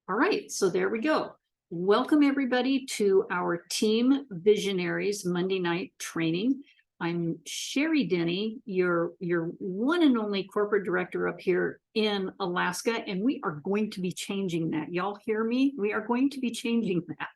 All right, so there we go. Welcome everybody to our Team Visionaries Monday night training. I'm Sherry Denny, your one and only corporate director up here in Alaska, and we are going to be changing that. Y'all hear me? We are going to be changing that.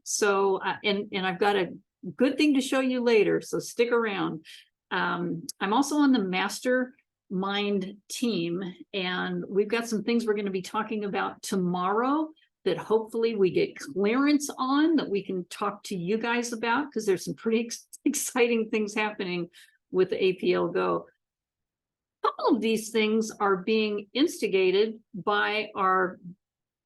So, and I've got a good thing to show you later, so stick around. I'm also on the mastermind team, and we've got some things we're going to be talking about tomorrow that hopefully we get clearance on, that we can talk to you guys about, because there's some pretty exciting things happening with the APLGO. A couple of these things are being instigated by our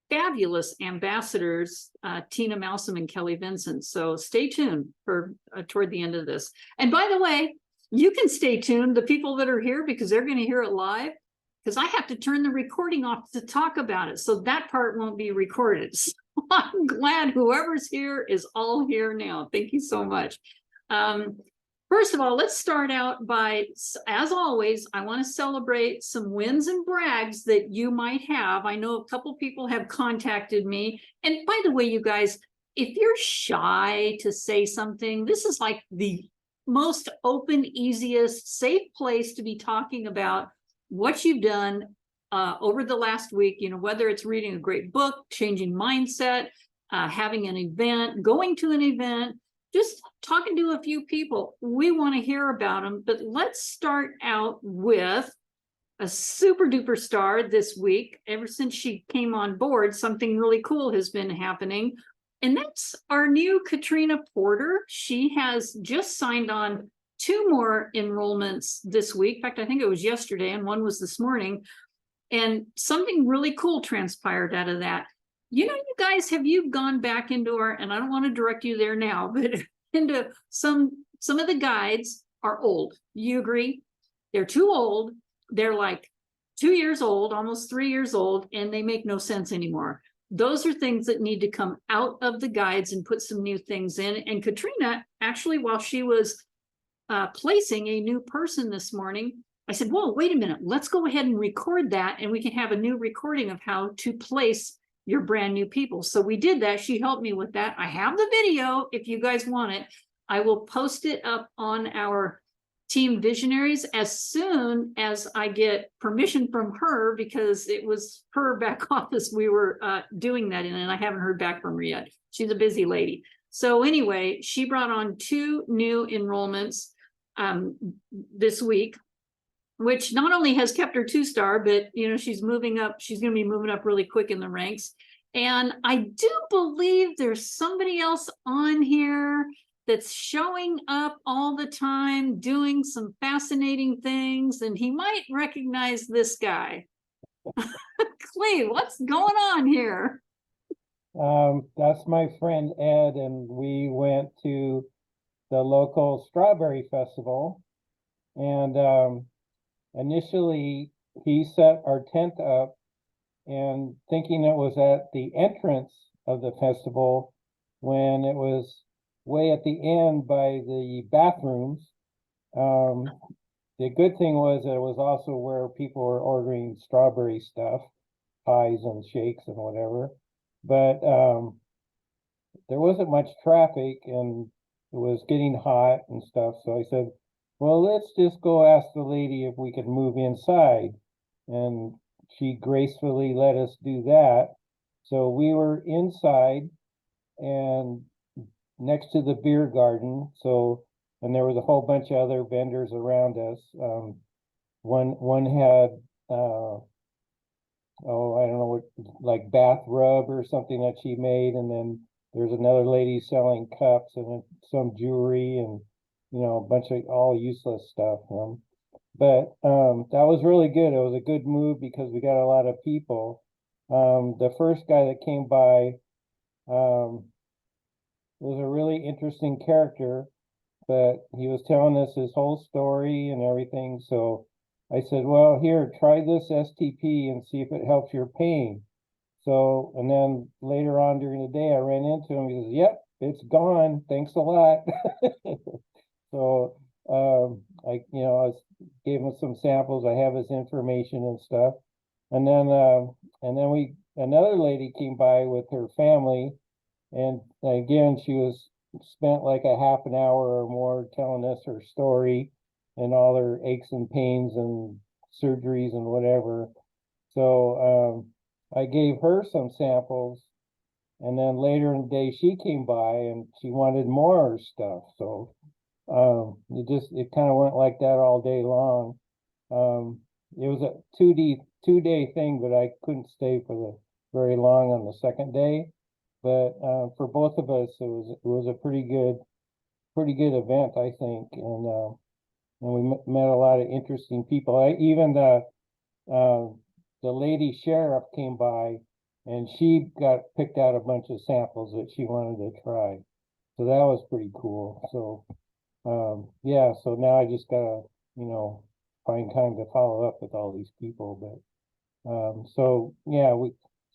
fabulous ambassadors, Tina Malsom and Kelly Vincent. So stay tuned for toward the end of this. And by the way, you can stay tuned, the people that are here, because they're going to hear it live, because I have to turn the recording off to talk about it. So that part won't be recorded. So I'm glad whoever's here is all here now. Thank you so much. First of all, let's start out by, as always, I want to celebrate some wins and brags that you might have. I know a couple people have contacted me. And by the way, you guys, if you're shy to say something, this is like the most open, easiest, safe place to be talking about what you've done over the last week, you know, whether it's reading a great book, changing mindset, having an event, going to an event, just talking to a few people. We want to hear about them, but let's start out with a super duper star this week. Ever since she came on board, something really cool has been happening. And that's our new Katrina Porter. She has just signed on 2 more enrollments this week. In fact, I think it was yesterday, and one was this morning. And something really cool transpired out of that. You know, you guys, have you gone back into our, and I don't want to direct you there now, but into some of the guides are old. You agree? They're too old. They're like 2 years old, almost 3 years old, and they make no sense anymore. Those are things that need to come out of the guides and put some new things in. And Katrina, actually, while she was placing a new person this morning, I said, whoa, wait a minute, let's go ahead and record that, and we can have a new recording of how to place your brand new people. So we did that. She helped me with that. I have the video if you guys want it. I will post it up on our Team Visionaries as soon as I get permission from her, because it was her back office we were doing that in, and I haven't heard back from her yet. She's a busy lady. So anyway, she brought on 2 new enrollments this week, which not only has kept her 2-star, but you know, she's moving up. She's going to be moving up really quick in the ranks. And I do believe there's somebody else on here that's showing up all the time, doing some fascinating things, and he might recognize this guy. Clay, what's going on here? That's my friend Ed, and we went to the local strawberry festival, and initially he set our tent up and thinking it was at the entrance of the festival, when it was way at the end by the bathrooms. The good thing was that it was also where people were ordering strawberry stuff, pies and shakes and whatever. But there wasn't much traffic, and it was getting hot and stuff. So I said, well, let's just go ask the lady if we could move inside. And she gracefully let us do that. So we were inside and next to the beer garden. So, and there was a whole bunch of other vendors around us. One had, oh, I don't know what, like bath rub or something that she made. And then there's another lady selling cups and some jewelry and, you know, a bunch of all useless stuff. But that was really good. It was a good move because we got a lot of people. The first guy that came by was a really interesting character, but he was telling us his whole story and everything. So I said, well, here, try this STP and see if it helps your pain. So, and then later on during the day, I ran into him. He says, yep, it's gone. Thanks a lot. So I gave him some samples. I have his information and stuff. And then we another lady came by with her family, and again, she was spent like a half an hour or more telling us her story and all her aches and pains and surgeries and whatever. So I gave her some samples, and then later in the day she came by and she wanted more stuff. So it kind of went like that all day long. It was a 2 day thing, but I couldn't stay for the very long on the second day. But for both of us, it was a pretty good event, I think, and we met a lot of interesting people. Even the lady sheriff came by, and she got picked out a bunch of samples that she wanted to try. So that was pretty cool. So yeah, so now I just gotta, find time to follow up with all these people. But so yeah,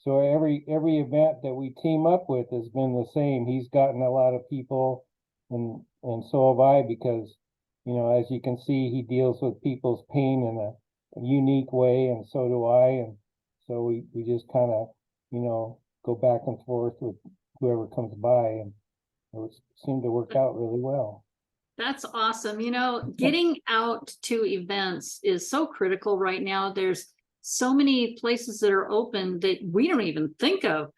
so every event that we team up with has been the same. He's gotten a lot of people, and so have I, because as you can see, he deals with people's pain in a unique way, and so do I. And so we just kind of go back and forth with whoever comes by, and it seemed to work out really well. That's awesome. Getting out to events is so critical right now. There's so many places that are open that we don't even think of.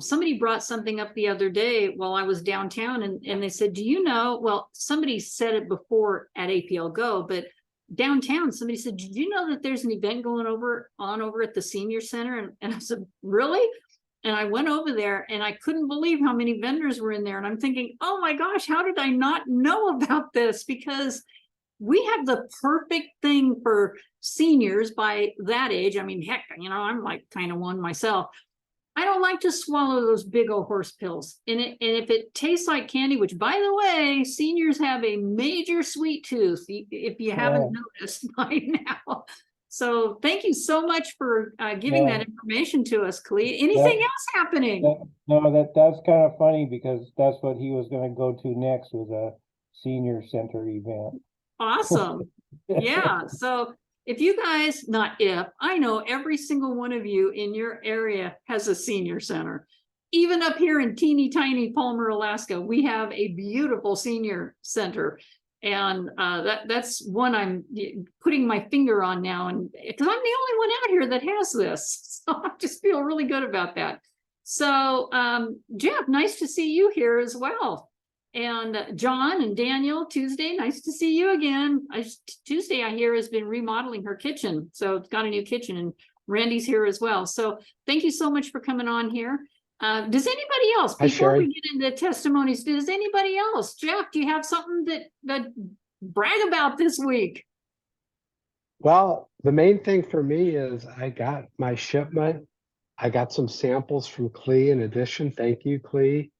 Somebody brought something up the other day while I was downtown, and they said, do you know, well, somebody said it before at APLGO, but downtown, somebody said, did you know that there's an event going on over at the senior center? And I said, really? And I went over there and I couldn't believe how many vendors were in there. And I'm thinking, oh my gosh, how did I not know about this? Because we have the perfect thing for seniors by that age. I mean, heck, I'm like kind of one myself. I don't like to swallow those big old horse pills. And if it tastes like candy, which by the way, seniors have a major sweet tooth, if you haven't noticed by now. So thank you so much for giving that information to us, Clea. Anything else happening? That's kind of funny, because that's what he was going to go to next, was a senior center event. Awesome. Yeah. So if you guys, I know every single one of you in your area has a senior center. Even up here in teeny tiny Palmer, Alaska, we have a beautiful senior center. And that's one I'm putting my finger on now, and because I'm the only one out here that has this, so I just feel really good about that. So Jeff, nice to see you here as well. And John and Daniel, Tuesday, nice to see you again. Tuesday, I hear, has been remodeling her kitchen, so it's got a new kitchen, and Randy's here as well. So thank you so much for coming on here. Does anybody else, before we get into testimonies, does anybody else? Jeff, do you have something that brag about this week? Well, the main thing for me is I got my shipment. I got some samples from Clea in addition. Thank you, Clea.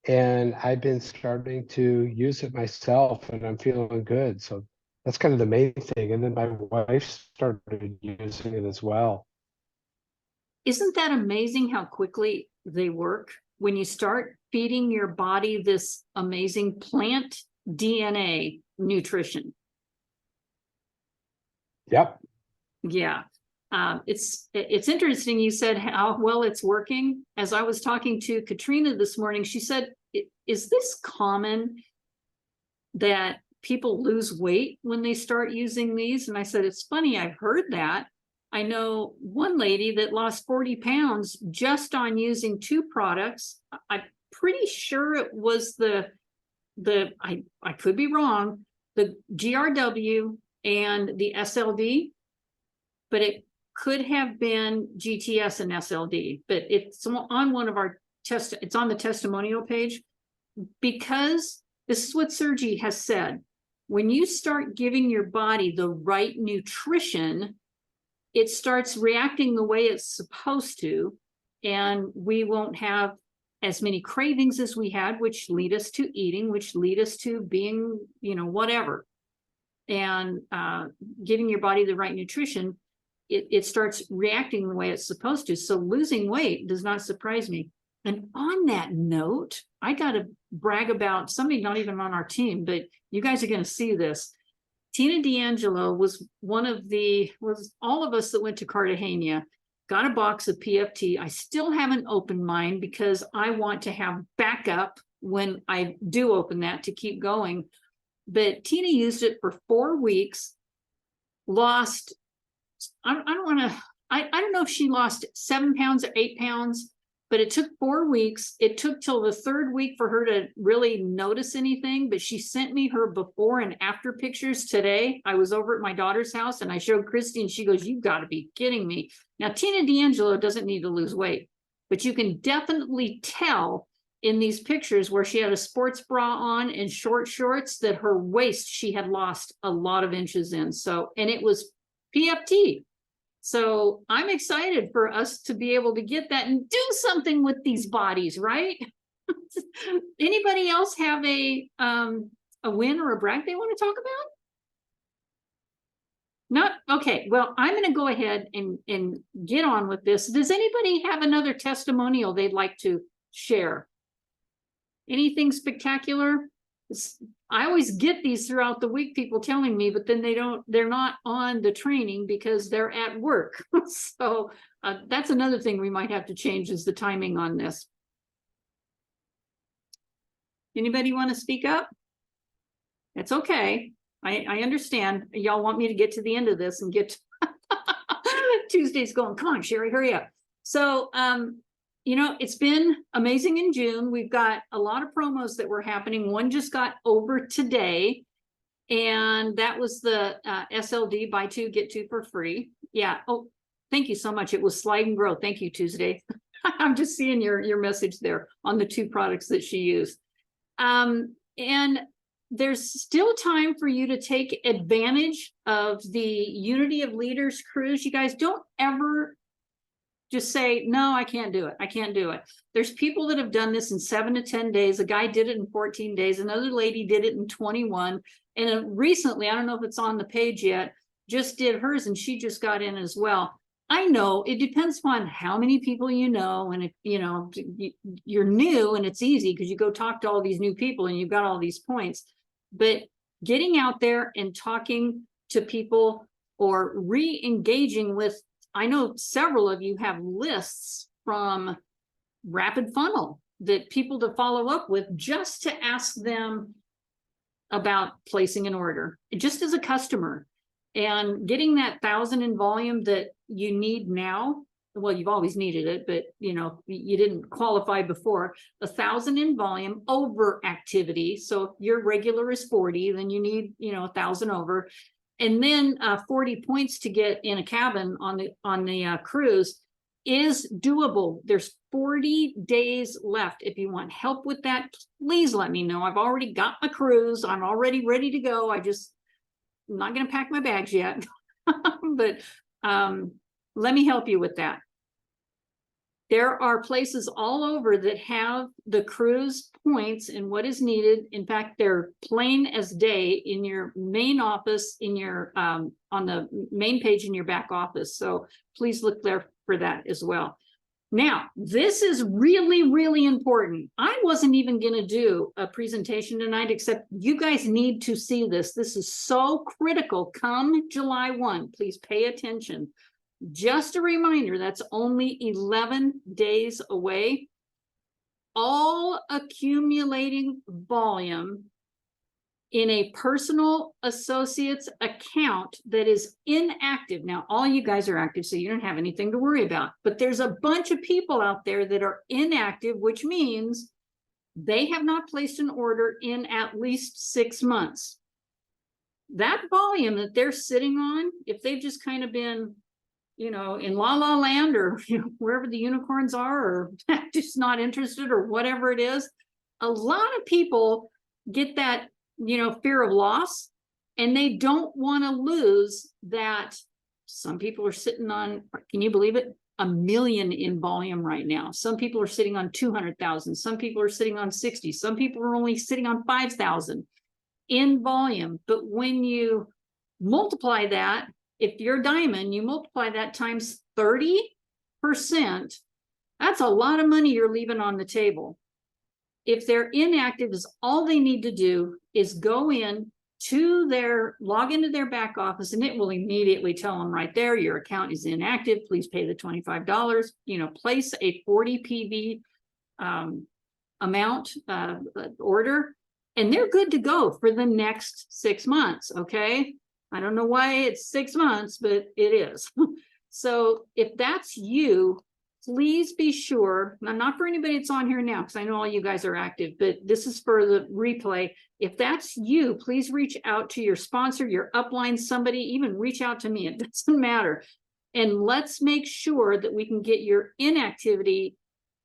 And I've been starting to use it myself, and I'm feeling good. So that's kind of the main thing. And then my wife started using it as well. Isn't that amazing how quickly they work? When you start feeding your body this amazing plant DNA nutrition. Yep. Yeah. It's interesting you said how well it's working. As I was talking to Katrina this morning, she said, is this common that people lose weight when they start using these? And I said, it's funny, I've heard that. I know one lady that lost 40 pounds just on using two products. I'm pretty sure it was I could be wrong, the GRW and the SLD, but it could have been GTS and SLD, but it's on one of our it's on the testimonial page, because this is what Sergi has said. When you start giving your body the right nutrition, it starts reacting the way it's supposed to, and we won't have as many cravings as we had, which lead us to eating, which lead us to being, whatever. And giving your body the right nutrition, it starts reacting the way it's supposed to. So losing weight does not surprise me. And on that note, I got to brag about somebody not even on our team, but you guys are going to see this. Tina D'Angelo was all of us that went to Cartagena. got a box of PFT. I still haven't opened mine because I want to have backup when I do open that to keep going. But Tina used it for 4 weeks, lost, I don't want to, I don't know if she lost 7 pounds or 8 pounds, but it took 4 weeks. It took till the 3rd week for her to really notice anything, but she sent me her before and after pictures today. I was over at my daughter's house and I showed Christy and she goes, "You've got to be kidding me." Now, Tina D'Angelo doesn't need to lose weight, but you can definitely tell in these pictures where she had a sports bra on and short shorts that her waist, she had lost a lot of inches in. So, and it was PFT. So I'm excited for us to be able to get that and do something with these bodies, right? Anybody else have a win or a brag they want to talk about? Not okay. Well, I'm going to go ahead and get on with this. Does anybody have another testimonial they'd like to share? Anything spectacular? I always get these throughout the week, people telling me, but then they're not on the training because they're at work. So that's another thing we might have to change is the timing on this. Anybody want to speak up? It's okay. I understand. Y'all want me to get to the end of this and get to Tuesday's going, come on, Sherry, hurry up. So, you know, it's been amazing in June. We've got a lot of promos that were happening. One just got over today, and that was the SLD buy 2, get 2 for free. Yeah. Oh, thank you so much. It was Slide and Grow. Thank you, Tuesday. I'm just seeing your message there on the 2 products that she used. And there's still time for you to take advantage of the Unity of Leaders cruise. You guys don't ever just say, no, I can't do it. I can't do it. There's people that have done this in 7 to 10 days. A guy did it in 14 days. Another lady did it in 21. And recently, I don't know if it's on the page yet, just did hers and she just got in as well. I know it depends upon how many people you know. And if, you know, you're new and it's easy because you go talk to all these new people and you've got all these points. But getting out there and talking to people or re-engaging with, I know several of you have lists from Rapid Funnel that people to follow up with just to ask them about placing an order, just as a customer, and getting that 1,000 in volume that you need now. Well, you've always needed it, but you know, you didn't qualify before. 1,000 in volume over activity. So if your regular is 40, then you need, you know, 1,000 over. And then 40 points to get in a cabin on the cruise is doable. There's 40 days left. If you want help with that, please let me know. I've already got my cruise. I'm already ready to go. I'm not going to pack my bags yet, but let me help you with that. There are places all over that have the cruise points and what is needed. In fact, they're plain as day in your main office, in your on the main page in your back office. So please look there for that as well. Now, this is really, really important. I wasn't even going to do a presentation tonight, except you guys need to see this. This is so critical. Come July 1, please pay attention. Just a reminder, that's only 11 days away. All accumulating volume in a personal associate's account that is inactive. Now, all you guys are active, so you don't have anything to worry about. But there's a bunch of people out there that are inactive, which means they have not placed an order in at least 6 months. That volume that they're sitting on, if they've just kind of been, you know, in La La Land or, you know, wherever the unicorns are, or just not interested or whatever it is, a lot of people get that, you know, fear of loss, and they don't want to lose that. Some people are sitting on, can you believe it? 1 million in volume right now. Some people are sitting on 200,000. Some people are sitting on 60. Some people are only sitting on 5,000 in volume. But when you multiply that, if you're diamond, you multiply that times 30%, that's a lot of money you're leaving on the table. If they're inactive, is all they need to do is go in log into their back office, and it will immediately tell them right there, your account is inactive, please pay the $25, place a 40 PV amount order, and they're good to go for the next 6 months. Okay, I don't know why it's 6 months, but it is. So if that's you, please be sure, not for anybody that's on here now, because I know all you guys are active, but this is for the replay. If that's you, please reach out to your sponsor, your upline, somebody, even reach out to me. It doesn't matter. And let's make sure that we can get your inactivity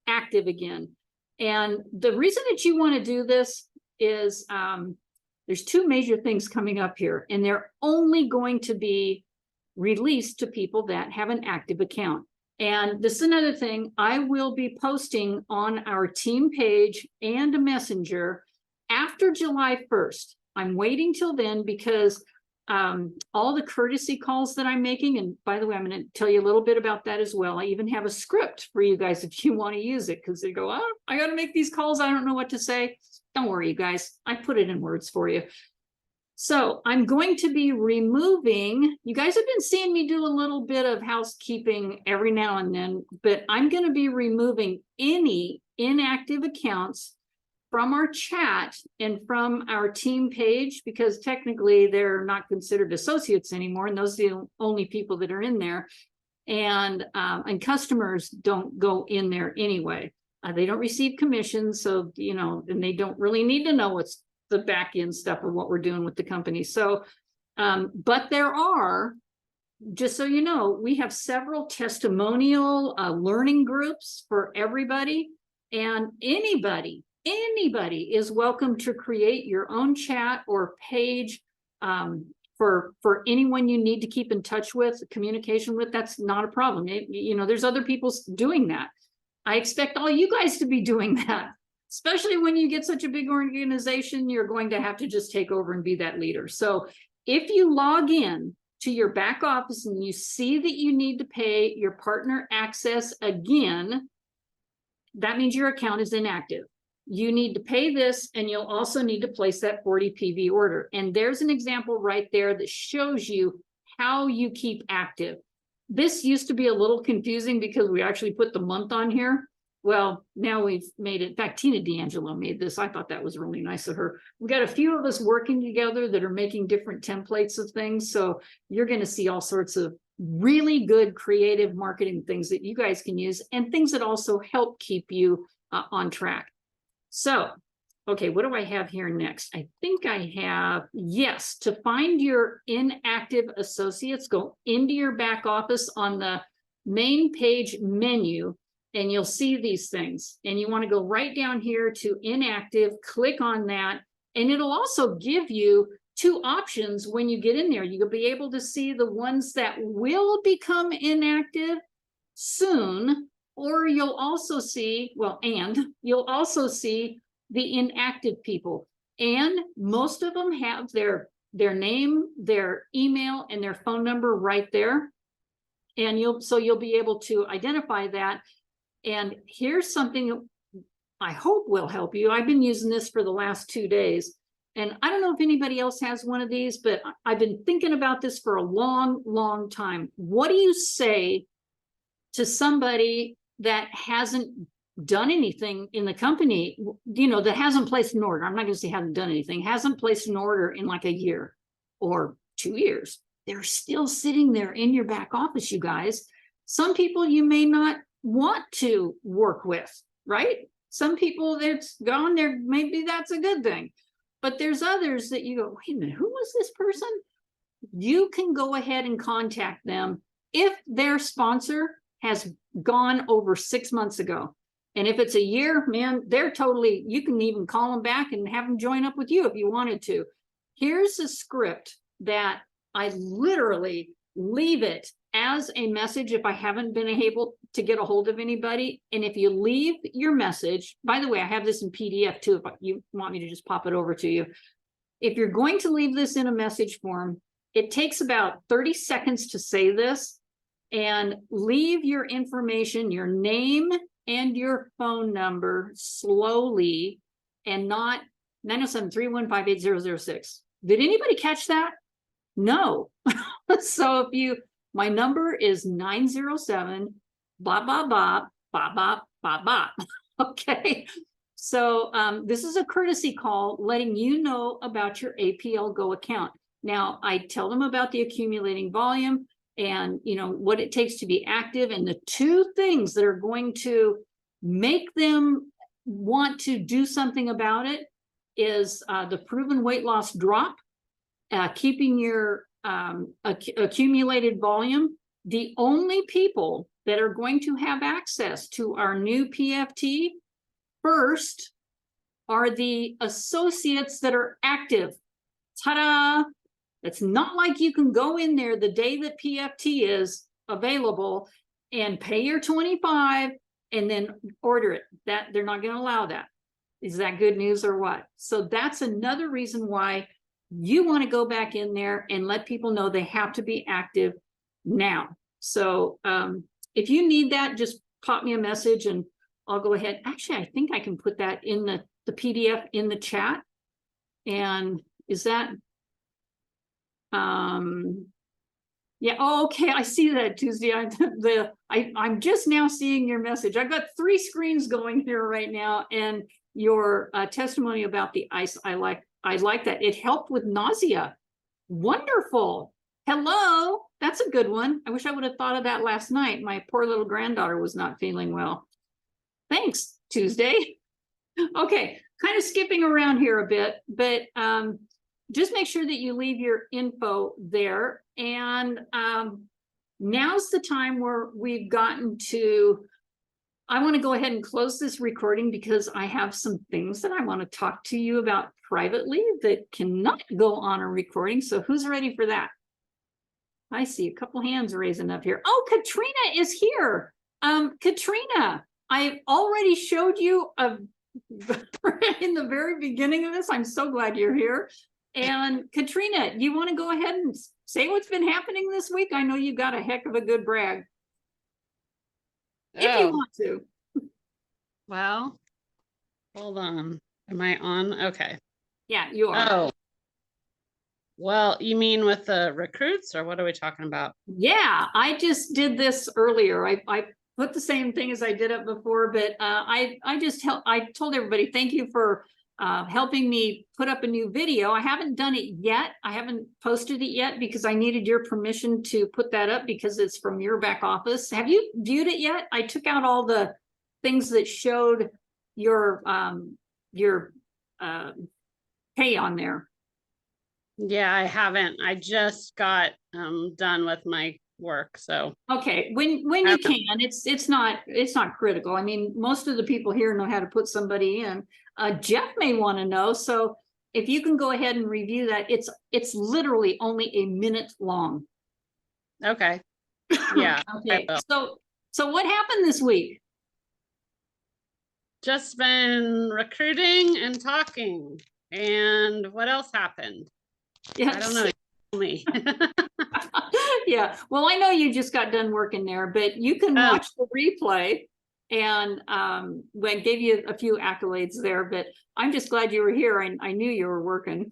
active again. And the reason that you want to do this is there's two major things coming up here, and they're only going to be released to people that have an active account. And this is another thing, I will be posting on our team page and a messenger after July 1st. I'm waiting till then because all the courtesy calls that I'm making, and by the way, I'm going to tell you a little bit about that as well. I even have a script for you guys if you want to use it, because they go, oh, I got to make these calls, I don't know what to say. Don't worry, you guys, I put it in words for you. So I'm going to be removing, you guys have been seeing me do a little bit of housekeeping every now and then, but I'm going to be removing any inactive accounts from our chat and from our team page, because technically they're not considered associates anymore, and those are the only people that are in there. And customers don't go in there anyway. They don't receive commissions, so and they don't really need to know what's the back end stuff of what we're doing with the company. So but there are, just so you know, we have several testimonial learning groups for everybody, and anybody is welcome to create your own chat or page for anyone you need to keep in touch with, communication with. That's not a problem. There's other people doing that. I expect all you guys to be doing that. Especially when you get such a big organization, you're going to have to just take over and be that leader. So if you log in to your back office and you see that you need to pay your partner access again, that means your account is inactive. You need to pay this, and you'll also need to place that 40 PV order. And there's an example right there that shows you how you keep active. This used to be a little confusing because we actually put the month on here. Well, now we've made it. In fact, Tina D'Angelo made this. I thought that was really nice of her. We got a few of us working together that are making different templates of things. So you're going to see all sorts of really good creative marketing things that you guys can use, and things that also help keep you on track. So, okay, what do I have here next? I think I have, yes, to find your inactive associates, go into your back office on the main page menu, and you'll see these things, and you want to go right down here to inactive, click on that, and it'll also give you two options when you get in there. You'll be able to see the ones that will become inactive soon, or you'll also see, you'll also see the inactive people. And most of them have their name, their email, and their phone number right there. And you'll be able to identify that. And here's something I hope will help you. I've been using this for the last 2 days, and I don't know if anybody else has one of these, but I've been thinking about this for a long time. What do you say to somebody that hasn't done anything in the company, that hasn't placed an order? I'm not going to say hasn't done anything, hasn't placed an order in like a year or 2 years. They're still sitting there in your back office, you guys. Some people you may not want to work with, right? Some people that's gone there, maybe that's a good thing. But there's others that you go, wait a minute, who was this person? You can go ahead and contact them if their sponsor has gone over 6 months ago. And if it's a year, man, you can even call them back and have them join up with you if you wanted to. Here's a script that I literally leave it as a message if I haven't been able to get a hold of anybody. And if you leave your message, by the way, I have this in PDF too, if you want me to just pop it over to you. If you're going to leave this in a message form, it takes about 30 seconds to say this, and leave your information, your name and your phone number slowly, and not 907-315-8006. Did anybody catch that? No. So my number is 907 blah, blah, blah, blah, blah, blah, blah. Okay. So this is a courtesy call letting you know about your APLGO account. Now, I tell them about the accumulating volume and, you know, what it takes to be active. And the two things that are going to make them want to do something about it is the proven weight loss drop, keeping your accumulated volume. The only people that are going to have access to our new PFT first are the associates that are active. Ta-da! It's not like you can go in there the day that PFT is available and pay your 25 and then order it. That they're not going to allow that. Is that good news or what? So that's another reason why you want to go back in there and let people know they have to be active now. So if you need that, just pop me a message and I'll go ahead. Actually, I think I can put that in the PDF in the chat. And is that yeah, oh, okay, I see that, Tuesday. I'm just now seeing your message. I've got 3 screens going here right now, and your testimony about the ice, I like that. It helped with nausea. Wonderful. Hello, that's a good one. I wish I would have thought of that last night. My poor little granddaughter was not feeling well. Thanks, Tuesday. Okay, kind of skipping around here a bit, but just make sure that you leave your info there. And now's the time where we've gotten to, I want to go ahead and close this recording because I have some things that I want to talk to you about privately that cannot go on a recording. So who's ready for that? I see a couple hands raising up here. Oh, Katrina is here. Katrina, I already showed you in the very beginning of this. I'm so glad you're here. And Katrina, you want to go ahead and say what's been happening this week? I know you got a heck of a good brag. If you want to. Well, hold on. Am I on? Okay. Yeah, you are. Oh. Well, you mean with the recruits or what are we talking about? Yeah, I just did this earlier. I put the same thing as I did it before, but I told everybody, thank you for helping me put up a new video. I haven't done it yet. I haven't posted it yet because I needed your permission to put that up because it's from your back office. Have you viewed it yet? I took out all the things that showed your pay on there. Yeah, I haven't. I just got done with my work, so okay, when you can, it's not critical. I mean, most of the people here know how to put somebody in. Jeff may want to know, so if you can go ahead and review that. It's literally only a minute long. Okay. Yeah. Okay, so what happened this week? Just been recruiting and talking. And what else happened? Yes. I don't know. Me. Yeah, well, I know you just got done working there, but you can watch the replay. And I gave you a few accolades there, but I'm just glad you were here. And I knew you were working.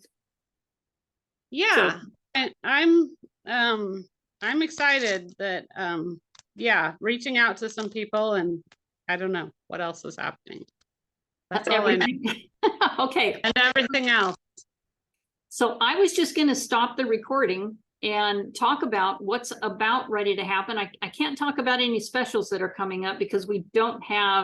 Yeah, so. And I'm excited that yeah, reaching out to some people, and I don't know what else is happening. That's all everything. I know. Okay, and everything else. So I was just going to stop the recording and talk about what's about ready to happen. I can't talk about any specials that are coming up because we don't have